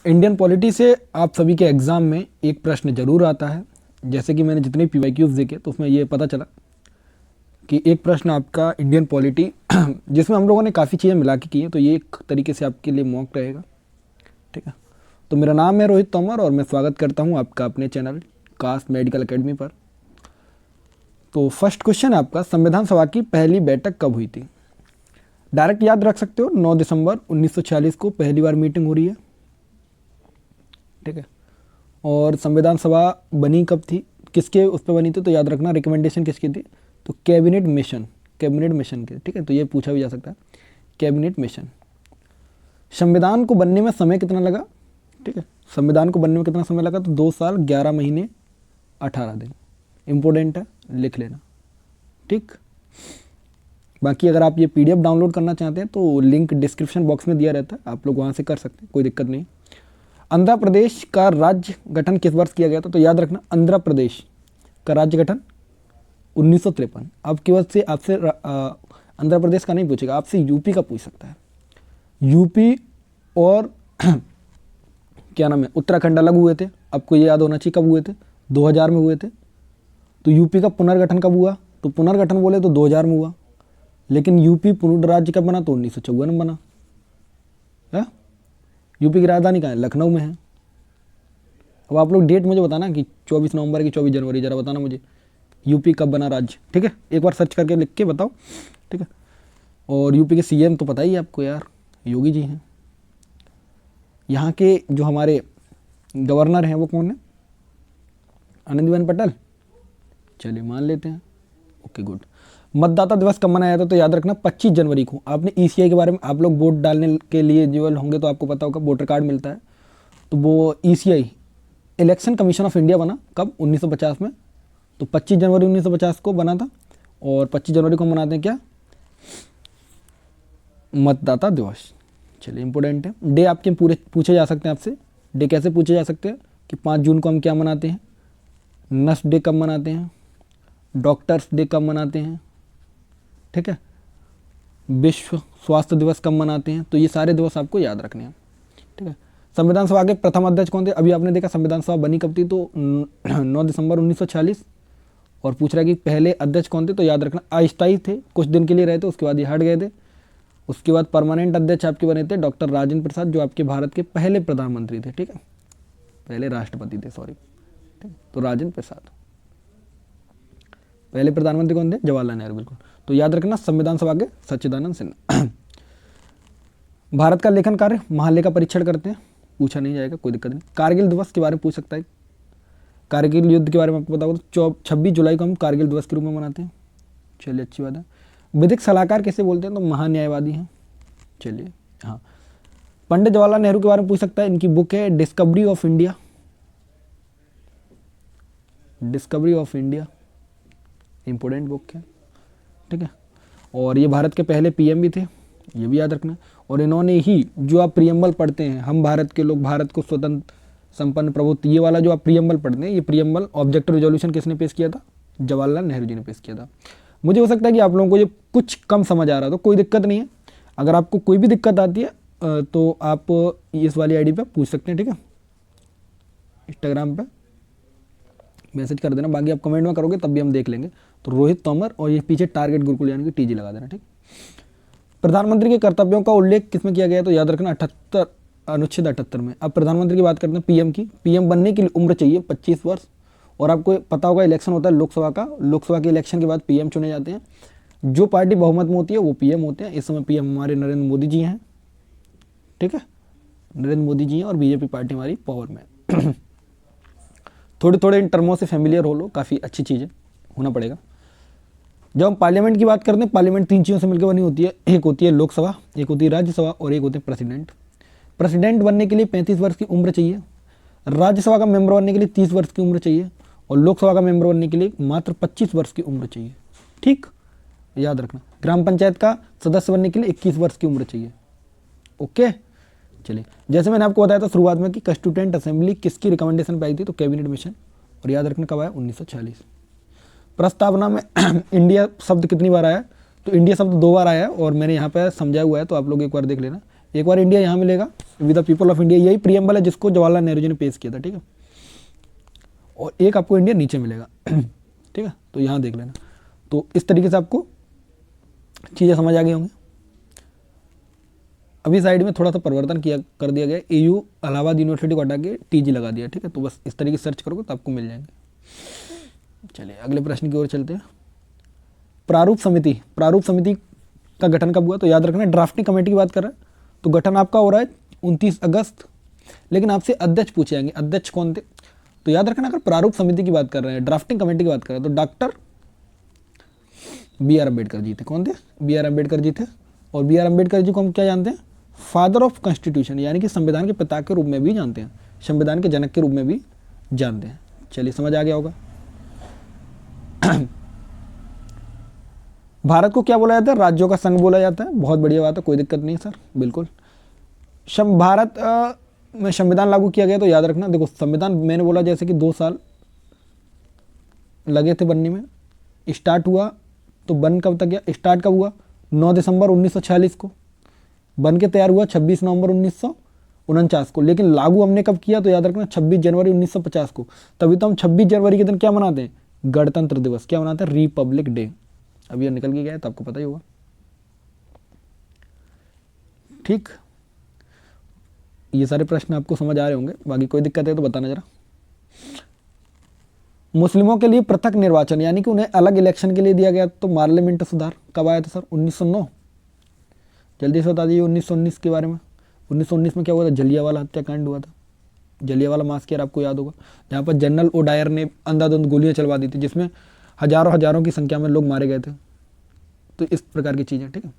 Indian polity से आप सभी के एग्ज़ाम में एक प्रश्न जरूर आता है। जैसे कि मैंने जितने PYQs देखे तो उसमें ये पता चला कि एक प्रश्न आपका इंडियन पॉलिटी जिसमें हम लोगों ने काफ़ी चीज़ें मिला के की हैं, तो ये एक तरीके से आपके लिए मॉक रहेगा। ठीक है, तो मेरा नाम है रोहित तोमर और मैं स्वागत करता हूँ आपका अपने चैनल कास्ट मेडिकल एकेडमी पर। तो फर्स्ट क्वेश्चन है आपका, संविधान सभा की पहली बैठक कब हुई थी? डायरेक्ट याद रख सकते हो, 9 दिसंबर 1946 को पहली बार मीटिंग हो रही है। ठीक है, और संविधान सभा बनी कब थी, किसके उस पर बनी थी? तो याद रखना रिकमेंडेशन किसकी थी? तो कैबिनेट मिशन के। ठीक है, तो ये पूछा भी जा सकता है, कैबिनेट मिशन। संविधान को बनने में समय कितना लगा? ठीक है, संविधान को बनने में कितना समय लगा? तो 2 साल 11 महीने 18 दिन। इंपॉर्टेंट है, लिख लेना। ठीक, बाकी अगर आप ये PDF डाउनलोड करना चाहते हैं तो लिंक डिस्क्रिप्शन बॉक्स में दिया रहता है, आप लोग वहाँ से कर सकते हैं, कोई दिक्कत नहीं। आंध्र प्रदेश का राज्य गठन किस वर्ष किया गया था? तो याद रखना, आंध्र प्रदेश का राज्य गठन 1953। अब की वजह से आपसे आंध्र प्रदेश का नहीं पूछेगा, आपसे यूपी का पूछ सकता है। यूपी और क्या नाम है, उत्तराखंड अलग हुए थे। आपको ये याद होना चाहिए कब हुए थे? 2000 में हुए थे। तो यूपी का पुनर्गठन कब हुआ? तो पुनर्गठन बोले तो 2000 में हुआ, लेकिन यूपी पूर्ण राज्य कब बना? तो 1954 में बना है। यूपी की राजधानी कहाँ है? लखनऊ में है। अब आप लोग डेट मुझे बताना कि 24 नवंबर की 24 जनवरी, जरा बताना मुझे यूपी कब बना राज्य। ठीक है, एक बार सर्च करके लिख के बताओ। ठीक है, और यूपी के CM तो पता ही है आपको यार, योगी जी हैं। यहाँ के जो हमारे गवर्नर हैं वो कौन है? आनंदीबेन पटेल। चलिए मान लेते हैं, ओके गुड। मतदाता दिवस कब मनाया था? तो याद रखना 25 जनवरी को। आपने ECI के बारे में, आप लोग वोट डालने के लिए जो होंगे तो आपको पता होगा, वोटर कार्ड मिलता है। तो वो ECI election commission of India बना कब? 1950 में। तो 25 जनवरी 1950 को बना था, और 25 जनवरी को मनाते हैं क्या? मतदाता दिवस। चलिए इंपॉर्टेंट है। डे आपके पूरे पूछे जा सकते हैं आपसे। डे कैसे पूछे जा सकते हैं कि 5 जून को हम क्या मनाते हैं? नर्स डे कब मनाते हैं? डॉक्टर्स डे कब मनाते हैं? ठीक है, विश्व स्वास्थ्य दिवस कब मनाते हैं? तो ये सारे दिवस आपको याद रखने हैं। ठीक है, संविधान सभा के प्रथम अध्यक्ष कौन थे? अभी आपने देखा संविधान सभा बनी कब थी, तो 9 दिसंबर 1946। और पूछ रहा है कि पहले अध्यक्ष कौन थे? तो याद रखना अस्थायी थे, कुछ दिन के लिए रहे थे, उसके बाद ये हट गए थे। उसके बाद परमानेंट अध्यक्ष आपके बने थे डॉक्टर राजेंद्र प्रसाद, जो आपके भारत के पहले प्रधानमंत्री थे। ठीक है, पहले राष्ट्रपति थे, सॉरी। ठीक, तो राजेंद्र प्रसाद। पहले प्रधानमंत्री कौन थे? जवाहरलाल नेहरू, बिल्कुल। तो याद रखना संविधान सभा के सच्चिदानंद सिन्हा। भारत का लेखन कार्य महालेखा परीक्षण करते हैं, पूछा नहीं जाएगा, कोई दिक्कत नहीं। कारगिल दिवस के बारे में पूछ सकता है। कारगिल युद्ध के बारे में आपको पता होगा, तो 26 जुलाई को हम कारगिल दिवस के रूप में मनाते हैं। चलिए अच्छी बात है। विधिक सलाहकार किसे बोलते हैं? तो महान्यायवादी हैं। चलिए हाँ, पंडित जवाहरलाल नेहरू के बारे में पूछ सकता है। इनकी बुक है discovery of India. Discovery of India important book है। ठीक है, और ये भारत के पहले PM भी थे, ये भी याद रखना। और इन्होंने ही, जो आप प्रियम्बल पढ़ते हैं, हम भारत के लोग, भारत को स्वतंत्र संपन्न प्रभुत्व, ये वाला जो आप प्रियम्बल पढ़ते हैं, ये प्रियम्बल ऑब्जेक्टिव रिजोल्यूशन किसने पेश किया था? जवाहरलाल नेहरू जी ने पेश किया था। मुझे हो सकता है कि आप लोगों को ये कुछ कम समझ आ रहा हो, तो कोई दिक्कत नहीं है। अगर आपको कोई भी दिक्कत आती है तो आप इस वाली ID पे पूछ सकते हैं। ठीक है, इंस्टाग्राम पे मैसेज कर देना, बाकी आप कमेंट में करोगे तब भी हम देख लेंगे। तो रोहित तोमर, और ये पीछे टारगेट गुरुकुल यानी कि TG लगा देना। ठीक, प्रधानमंत्री के कर्तव्यों का उल्लेख किसमें किया गया है? तो याद रखना अनुच्छेद 78 में। अब प्रधानमंत्री की बात करते हैं, PM की। PM बनने की उम्र चाहिए 25 वर्ष। और आपको पता होगा इलेक्शन होता है लोकसभा का, लोकसभा के इलेक्शन के बाद PM चुने जाते हैं। जो पार्टी बहुमत में होती है वो PM होते हैं। इस समय PM हमारे नरेंद्र मोदी जी हैं। ठीक है, नरेंद्र मोदी जी हैं, और BJP पार्टी हमारी पावर में। थोड़े थोड़े इन टर्मों से फेमिलियर हो लो, काफ़ी अच्छी चीज़ है, होना पड़ेगा। जब हम पार्लियामेंट की बात करते हैं, पार्लियामेंट 3 चीज़ों से मिलकर बनी होती है। एक होती है लोकसभा, एक होती है राज्यसभा, और एक होते हैं प्रेसिडेंट। प्रेसिडेंट बनने के लिए 35 वर्ष की उम्र चाहिए। राज्यसभा का मेंबर बनने के लिए 30 वर्ष की उम्र चाहिए। और लोकसभा का मेंबर बनने के लिए मात्र 25 वर्ष की उम्र चाहिए। ठीक, याद रखना। ग्राम पंचायत का सदस्य बनने के लिए 21 वर्ष की उम्र चाहिए। ओके, चलिए, जैसे मैंने आपको बताया था शुरुआत में कि कंस्टिट्यूएंट असेंबली किसकी रिकमेंडेशन पे आई थी? तो कैबिनेट मिशन। और याद रखना कब आया? 1946। प्रस्तावना में इंडिया शब्द कितनी बार आया? तो इंडिया शब्द 2 बार आया है, और मैंने यहाँ पे समझाया हुआ है, तो आप लोग एक बार देख लेना। एक बार इंडिया यहाँ मिलेगा with the people of India, यही प्रियम्बल है जिसको जवाहरलाल नेहरू जी ने पेश किया था, ठीक है। और एक आपको इंडिया नीचे मिलेगा ठीक है, तो यहाँ देख लेना। तो इस तरीके से आपको चीज़ें समझ आ गई होंगी। अभी साइड में थोड़ा सा परिवर्तन किया कर दिया गया, एयू इलाहाबाद यूनिवर्सिटी को हटा के टीजी लगा दिया, ठीक है। तो बस इस तरीके से सर्च करोगे तो आपको मिल जाएंगे। चलिए अगले प्रश्न की ओर चलते हैं। प्रारूप समिति, प्रारूप समिति का गठन कब हुआ? तो याद रखना ड्राफ्टिंग कमेटी की बात कर रहा है, तो गठन आपका हो रहा है 29 अगस्त। लेकिन आपसे अध्यक्ष पूछे जाएंगे, अध्यक्ष कौन थे? तो याद रखना अगर प्रारूप समिति की बात कर रहे हैं, ड्राफ्टिंग कमेटी की बात कर रहे हैं, तो doctor B are Ambedkar ji थे। कौन थे? बी आर अम्बेडकर जी थे। और बी आर अम्बेडकर जी को हम क्या जानते हैं? फादर ऑफ कॉन्स्टिट्यूशन, यानी कि संविधान के पिता के रूप में भी जानते हैं, संविधान के जनक के रूप में भी जानते हैं। चलिए समझ आ गया होगा। भारत को क्या बोला जाता है? राज्यों का संघ बोला जाता है। बहुत बढ़िया बात है, कोई दिक्कत नहीं सर, बिल्कुल। भारत में संविधान लागू किया गया, तो याद रखना देखो संविधान मैंने बोला जैसे कि 2 साल लगे थे बनने में, स्टार्ट हुआ तो बन कब तक गया? स्टार्ट कब हुआ? 9 दिसंबर 1946 को, बन के तैयार हुआ 26 नवंबर 1949 को। लेकिन लागू हमने कब किया? तो याद रखना 26 जनवरी 1950 को। तभी तो हम 26 जनवरी के दिन क्या मनाते हैं? गणतंत्र दिवस। क्या मनाते हैं? Republic day. अभी ये निकल के गया है तो आपको पता ही होगा, ठीक। ये सारे प्रश्न आपको समझ आ रहे होंगे, बाकी कोई दिक्कत है तो बताना जरा। मुस्लिमों के लिए पृथक निर्वाचन, यानी कि उन्हें अलग इलेक्शन के लिए दिया गया, तो पार्लियामेंट सुधार कब आया था सर? 1909। जल्दी से बता दीजिए 1919 के बारे में। 1919 में क्या हुआ था? जलियांवाला हत्याकांड हुआ था, जलियांवाला मास्कर आपको याद होगा, जहाँ पर जनरल ओडायर ने अंधाधुंध गोलियां चलवा दी थी, जिसमें हजारों की संख्या में लोग मारे गए थे। तो इस प्रकार की चीज़ें, ठीक है।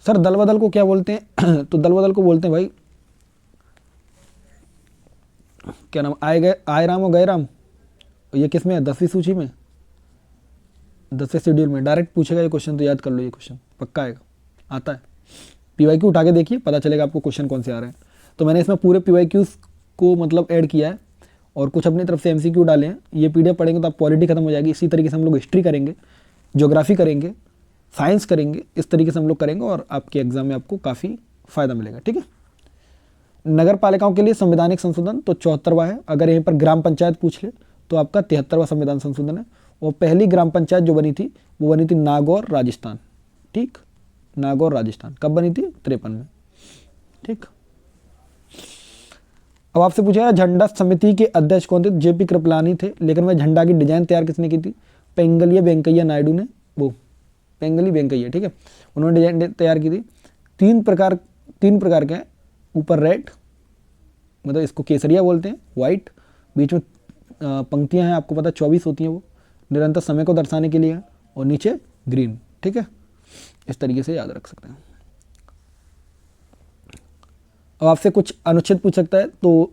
सर दल बदल को क्या बोलते हैं? तो दल बदल को बोलते हैं भाई क्या नाम, आए राम और गए राम। ये किस में है? 10वीं सूची में, 10वें शेड्यूल में डायरेक्ट पूछेगा ये क्वेश्चन, तो याद कर लो ये क्वेश्चन पक्का आएगा, आता है। पीवाईक्यू उठा के देखिए, पता चलेगा आपको क्वेश्चन कौन से आ रहे हैं। तो मैंने इसमें पूरे पीवाईक्यूज को मतलब ऐड किया है और कुछ अपनी तरफ से एमसीक्यू डाले हैं। ये पीडीएफ पढ़ेंगे तो आप पॉलिटी खत्म हो जाएगी। इसी तरीके से हम लोग हिस्ट्री करेंगे, ज्योग्राफी करेंगे, साइंस करेंगे, इस तरीके से हम लोग करेंगे और आपके एग्जाम में आपको काफ़ी फायदा मिलेगा, ठीक है। नगर पालिकाओं के लिए संवैधानिक संशोधन तो 74वां है। अगर यहीं पर ग्राम पंचायत पूछ ले तो आपका 73वां संविधान संशोधन है। और पहली ग्राम पंचायत जो बनी थी वो बनी थी नागौर राजस्थान, ठीक। नागौर राजस्थान कब बनी थी? 53 में, ठीक। अब आपसे पूछा है झंडा समिति के अध्यक्ष कौन थे? जेपी कृपलानी थे। लेकिन वह झंडा की डिजाइन तैयार किसने की थी? पेंगलिया वेंकैया नायडू ने, वो पेंगली वेंकैया, ठीक है, उन्होंने डिजाइन तैयार की थी। तीन प्रकार के हैं, ऊपर रेड मतलब इसको केसरिया बोलते हैं, वाइट, बीच में पंक्तियां हैं, आपको पता 24 होती हैं, वो निरंतर समय को दर्शाने के लिए है, और नीचे ग्रीन, ठीक है। इस तरीके से याद रख सकते हैं। अब आपसे कुछ अनुच्छेद पूछ सकता है, तो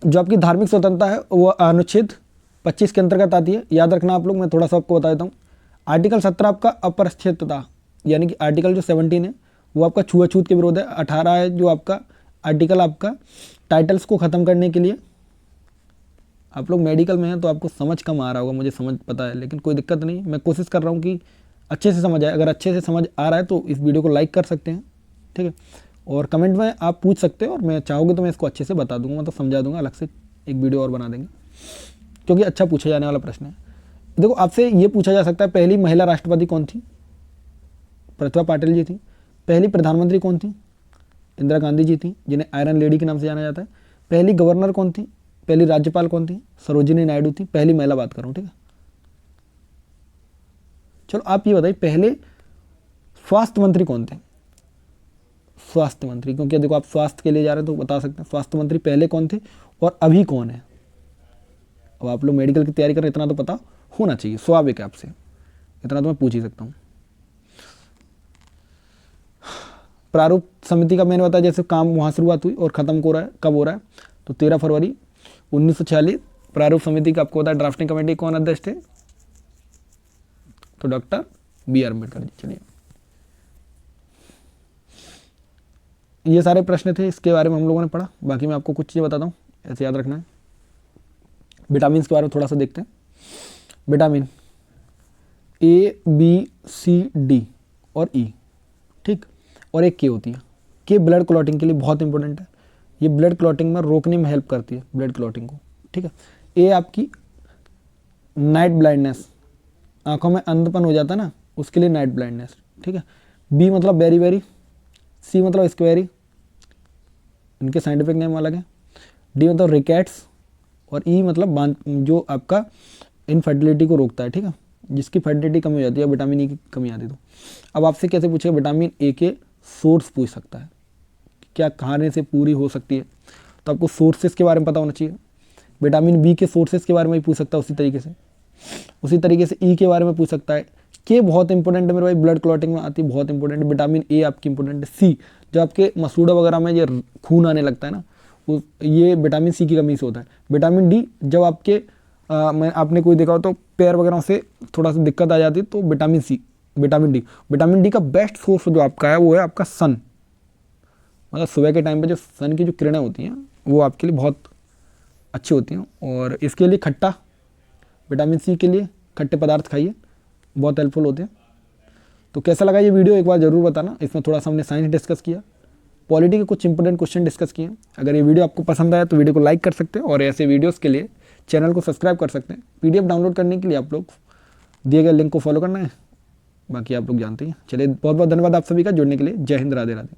जो आपकी धार्मिक स्वतंत्रता है वो अनुच्छेद 25 के अंतर्गत आती है। याद रखना आप लोग, मैं थोड़ा सा आपको बता देता हूँ। आर्टिकल 17 आपका अपरिच्छेदता, यानी कि आर्टिकल जो 17 है वो आपका छुआछूत के विरोध है। 18 है जो आपका आर्टिकल आपका टाइटल्स को ख़त्म करने के लिए। आप लोग मेडिकल में हैं तो आपको समझ कम आ रहा होगा, मुझे समझ पता है, लेकिन कोई दिक्कत नहीं, मैं कोशिश कर रहा हूँ कि अच्छे से समझ आए। अगर अच्छे से समझ आ रहा है तो इस वीडियो को लाइक कर सकते हैं, ठीक है। और कमेंट में आप पूछ सकते हो और मैं चाहूँगी तो मैं इसको अच्छे से बता दूंगा, मतलब समझा दूंगा, अलग से एक वीडियो और बना देंगे, क्योंकि अच्छा पूछा जाने वाला प्रश्न है। देखो आपसे ये पूछा जा सकता है, पहली महिला राष्ट्रपति कौन थी? प्रतिभा पाटिल जी थी। पहली प्रधानमंत्री कौन थी? इंदिरा गांधी जी थी, जिन्हें आयरन लेडी के नाम से जाना जाता है। पहली गवर्नर कौन थी? पहली राज्यपाल कौन थी? सरोजिनी नायडू थी। पहली महिला बात कर रहा हूँ, ठीक है। चलो आप ये बताइए, पहले स्वास्थ्य मंत्री कौन थे? स्वास्थ्य मंत्री, क्योंकि देखो आप स्वास्थ्य के लिए जा रहे हैं तो बता सकते हैं स्वास्थ्य मंत्री पहले कौन थे और अभी कौन है। अब आप लोग मेडिकल की तैयारी कर रहे हैं, इतना तो पता होना चाहिए, स्वाभाविक है आपसे, इतना तो मैं पूछ ही सकता हूँ। प्रारूप समिति का मैंने बताया जैसे काम वहाँ शुरुआत हुई और ख़त्म हो रहा है, कब हो रहा है? तो 13 फरवरी 1946। प्रारूप समिति का आपको बताया ड्राफ्टिंग कमेटी कौन अध्यक्ष थे? तो doctor B are Ambedkar ji. चलिए ये सारे प्रश्न थे, इसके बारे में हम लोगों ने पढ़ा। बाकी मैं आपको कुछ चीज़ें बताता हूँ, ऐसे याद रखना है। विटामिन के बारे में थोड़ा सा देखते हैं। Vitamin A, B, C, D और E, ठीक। और एक के होती है। के ब्लड क्लॉटिंग के लिए बहुत इंपॉर्टेंट है, ये ब्लड क्लॉटिंग में रोकने में हेल्प करती है ब्लड क्लॉटिंग को, ठीक है। ए आपकी नाइट ब्लाइंडनेस, आंखों में अंधपन हो जाता है ना, उसके लिए नाइट ब्लाइंडनेस, ठीक है। बी मतलब बेरी बेरी, सी मतलब स्क्वेरी, इनके साइंटिफिक नेम अलग है। डी मतलब रिकेट्स, और ई मतलब जो आपका इनफर्टिलिटी को रोकता है, ठीक है, जिसकी फर्टिलिटी कम हो जाती है, विटामिन ई की कमी आती है। तो अब आपसे कैसे पूछेगा, विटामिन ए के सोर्स पूछ सकता है, क्या खाने से पूरी हो सकती है, तो आपको सोर्सेज के बारे में पता होना चाहिए। विटामिन बी के सोर्सेज के बारे में भी पूछ सकता है उसी तरीके से ई के बारे में पूछ सकता है। के बहुत इंपॉर्टेंट है मेरे भाई, ब्लड क्लॉटिंग में आती है, बहुत इंपॉर्टेंट है। विटामिन ए आपकी इंपॉर्टेंट है। सी, जो आपके मसूड़ा वगैरह में ये खून आने लगता है ना, ये विटामिन सी की कमी से होता है। विटामिन डी, जब आपके आपने कोई देखा हो तो पैर वगैरह से थोड़ा सा दिक्कत आ जाती है, तो विटामिन सी, विटामिन डी का बेस्ट सोर्स जो आपका है वो है आपका सन, मतलब सुबह के टाइम पे जो सन की जो किरणें होती हैं वो आपके लिए बहुत अच्छी होती हैं। और इसके लिए खट्टा, विटामिन सी के लिए खट्टे पदार्थ खाइए, बहुत हेल्पफुल होते हैं। तो कैसा लगा ये वीडियो एक बार ज़रूर बताना। इसमें थोड़ा सा हमने साइंस डिस्कस किया, पॉलिटी के कुछ इंपॉर्टेंट क्वेश्चन डिस्कस किए। अगर ये वीडियो आपको पसंद आया तो वीडियो को लाइक कर सकते हैं, और ऐसे वीडियोस के लिए चैनल को सब्सक्राइब कर सकते हैं। पीडीएफ डाउनलोड करने के लिए आप लोग दिए गए लिंक को फॉलो करना है, बाकी आप लोग जानते हैं। चलिए, बहुत बहुत धन्यवाद आप सभी का जुड़ने के लिए। जय हिंद, राधे राधे।